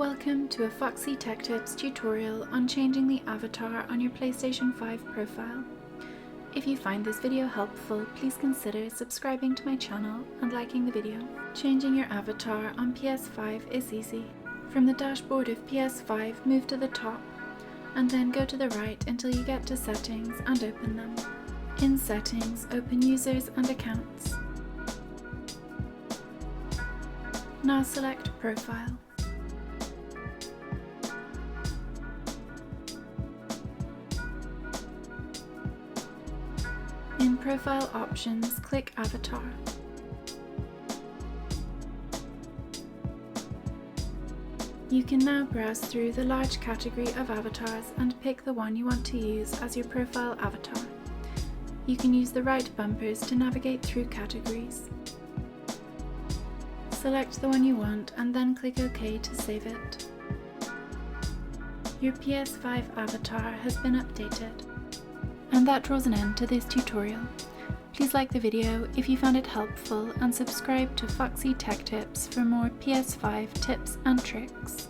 Welcome to a Foxy Tech Tips tutorial on changing the avatar on your PlayStation 5 profile. If you find this video helpful, please consider subscribing to my channel and liking the video. Changing your avatar on PS5 is easy. From the dashboard of PS5, move to the top and then go to the right until you get to Settings and open them. In Settings, open Users and Accounts. Now select Profile. In Profile Options, click Avatar. You can now browse through the large category of avatars and pick the one you want to use as your profile avatar. You can use the right bumpers to navigate through categories. Select the one you want and then click OK to save it. Your PS5 avatar has been updated. And that draws an end to this tutorial. Please like the video if you found it helpful and subscribe to Foxy Tech Tips for more PS5 tips and tricks.